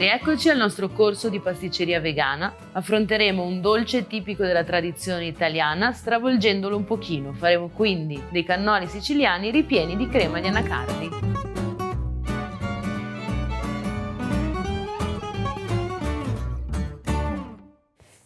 Rieccoci al nostro corso di pasticceria vegana. Affronteremo un dolce tipico della tradizione italiana, stravolgendolo un pochino. Faremo quindi dei cannoli siciliani ripieni di crema di anacardi.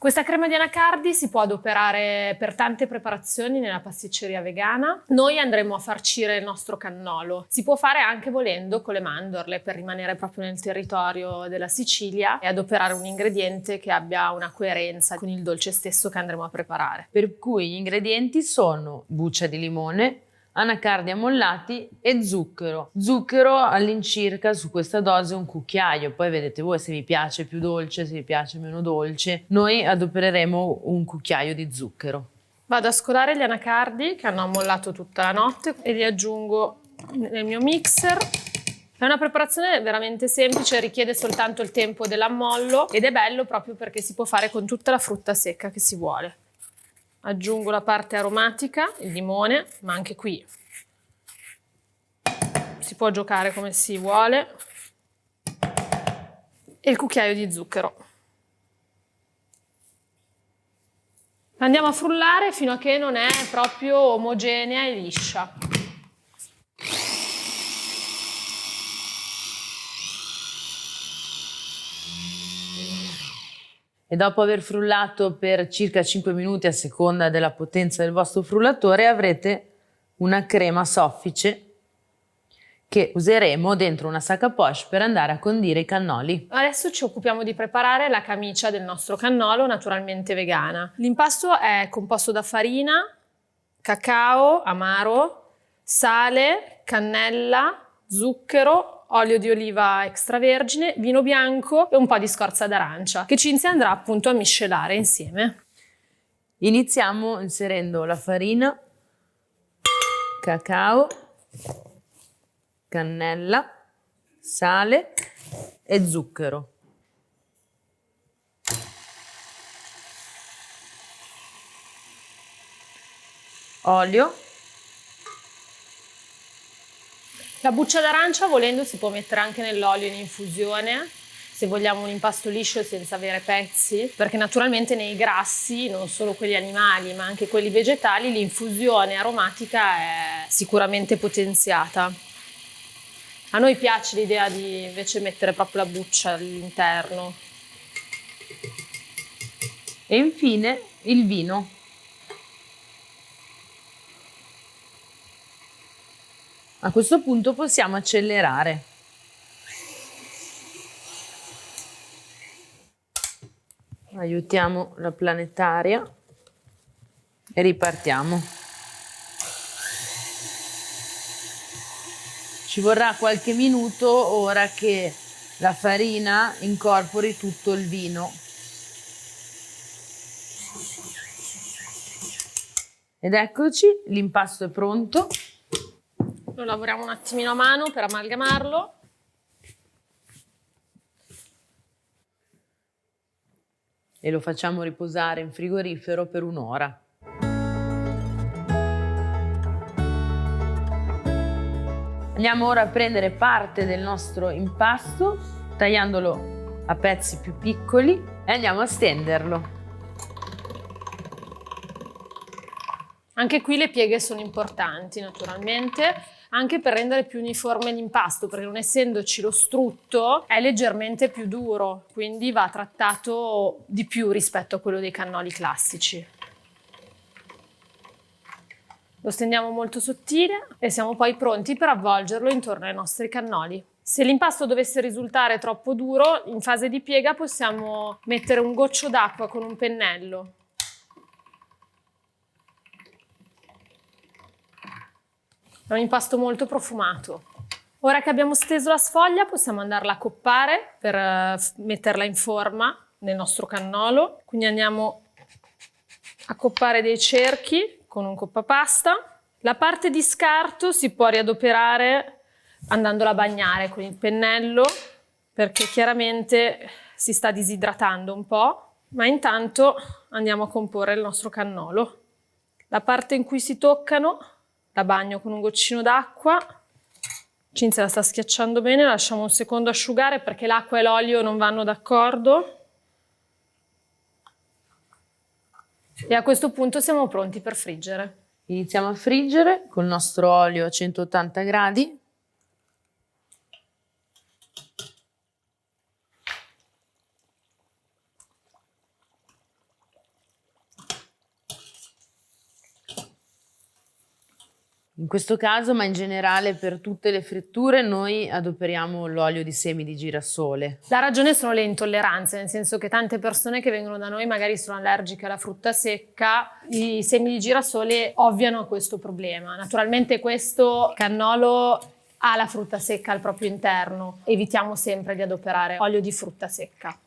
Questa crema di anacardi si può adoperare per tante preparazioni nella pasticceria vegana. Noi andremo a farcire il nostro cannolo. Si può fare anche volendo con le mandorle per rimanere proprio nel territorio della Sicilia e adoperare un ingrediente che abbia una coerenza con il dolce stesso che andremo a preparare. Per cui gli ingredienti sono buccia di limone, anacardi ammollati e zucchero. Zucchero all'incirca su questa dose un cucchiaio, poi vedete voi se vi piace più dolce, se vi piace meno dolce. Noi adopereremo un cucchiaio di zucchero. Vado a scolare gli anacardi che hanno ammollato tutta la notte e li aggiungo nel mio mixer. È una preparazione veramente semplice, richiede soltanto il tempo dell'ammollo ed è bello proprio perché si può fare con tutta la frutta secca che si vuole. Aggiungo la parte aromatica, il limone, ma anche qui si può giocare come si vuole, e il cucchiaio di zucchero. Andiamo a frullare fino a che non è proprio omogenea e liscia. E dopo aver frullato per circa 5 minuti a seconda della potenza del vostro frullatore avrete una crema soffice che useremo dentro una sac à poche per andare a condire i cannoli. Adesso ci occupiamo di preparare la camicia del nostro cannolo, naturalmente vegana. L'impasto è composto da farina, cacao amaro, sale, cannella, zucchero, olio di oliva extravergine, vino bianco e un po' di scorza d'arancia che Cinzia andrà appunto a miscelare insieme. Iniziamo inserendo la farina, cacao, cannella, sale e zucchero. Olio. La buccia d'arancia volendo si può mettere anche nell'olio in infusione se vogliamo un impasto liscio senza avere pezzi, perché naturalmente nei grassi, non solo quelli animali ma anche quelli vegetali, l'infusione aromatica è sicuramente potenziata. A noi piace l'idea di invece mettere proprio la buccia all'interno. E infine il vino. A questo punto possiamo accelerare. Aiutiamo la planetaria e ripartiamo. Ci vorrà qualche minuto ora che la farina incorpori tutto il vino. Ed eccoci, l'impasto è pronto. Lo lavoriamo un attimino a mano per amalgamarlo. E lo facciamo riposare in frigorifero per un'ora. Andiamo ora a prendere parte del nostro impasto, tagliandolo a pezzi più piccoli e andiamo a stenderlo. Anche qui le pieghe sono importanti naturalmente, anche per rendere più uniforme l'impasto, perché non essendoci lo strutto è leggermente più duro, quindi va trattato di più rispetto a quello dei cannoli classici. Lo stendiamo molto sottile e siamo poi pronti per avvolgerlo intorno ai nostri cannoli. Se l'impasto dovesse risultare troppo duro, in fase di piega possiamo mettere un goccio d'acqua con un pennello. È un impasto molto profumato. Ora che abbiamo steso la sfoglia possiamo andarla a coppare per metterla in forma nel nostro cannolo. Quindi andiamo a coppare dei cerchi con un coppapasta. La parte di scarto si può riadoperare andandola a bagnare con il pennello perché chiaramente si sta disidratando un po', ma intanto andiamo a comporre il nostro cannolo. La parte in cui si toccano la bagno con un goccino d'acqua Cinzia la sta schiacciando bene, lasciamo un secondo asciugare perché l'acqua e l'olio non vanno d'accordo. E a questo punto siamo pronti per friggere. Iniziamo a friggere col nostro olio a 180 gradi. In questo caso, ma in generale per tutte le fritture, noi adoperiamo l'olio di semi di girasole. La ragione sono le intolleranze, nel senso che tante persone che vengono da noi magari sono allergiche alla frutta secca, i semi di girasole ovviano a questo problema. Naturalmente questo cannolo ha la frutta secca al proprio interno, evitiamo sempre di adoperare olio di frutta secca.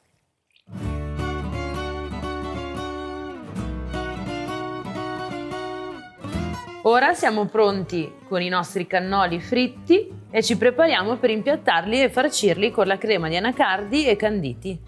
Ora siamo pronti con i nostri cannoli fritti e ci prepariamo per impiattarli e farcirli con la crema di anacardi e canditi.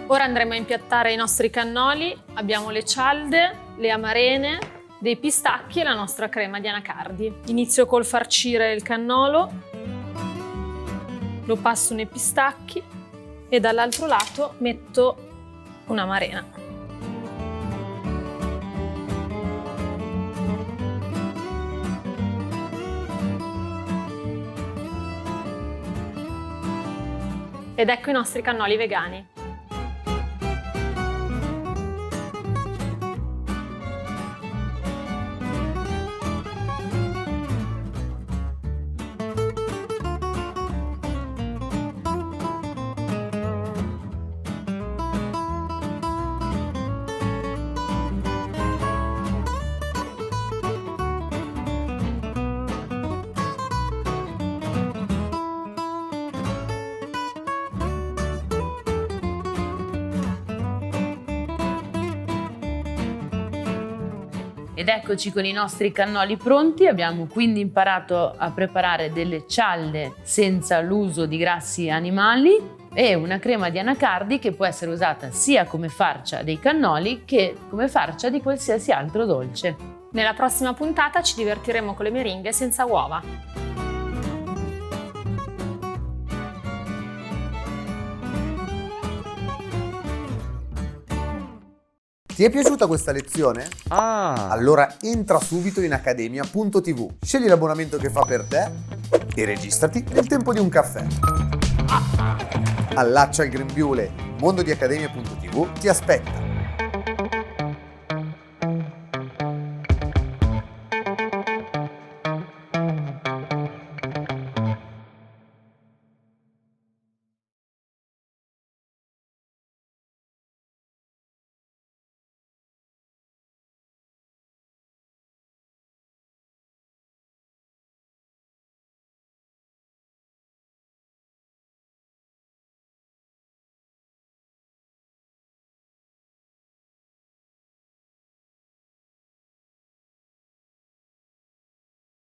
Ora andremo a impiattare i nostri cannoli, abbiamo le cialde, le amarene, dei pistacchi e la nostra crema di anacardi. Inizio col farcire il cannolo, lo passo nei pistacchi e dall'altro lato metto un'amarena. Ed ecco i nostri cannoli vegani. Ed eccoci con i nostri cannoli pronti. Abbiamo quindi imparato a preparare delle cialde senza l'uso di grassi animali e una crema di anacardi che può essere usata sia come farcia dei cannoli che come farcia di qualsiasi altro dolce. Nella prossima puntata ci divertiremo con le meringhe senza uova. Ti è piaciuta questa lezione? Allora entra subito in accademia.tv, scegli l'abbonamento che fa per te e registrati nel tempo di un caffè. Allaccia il grembiule, mondo di accademia.tv ti aspetta.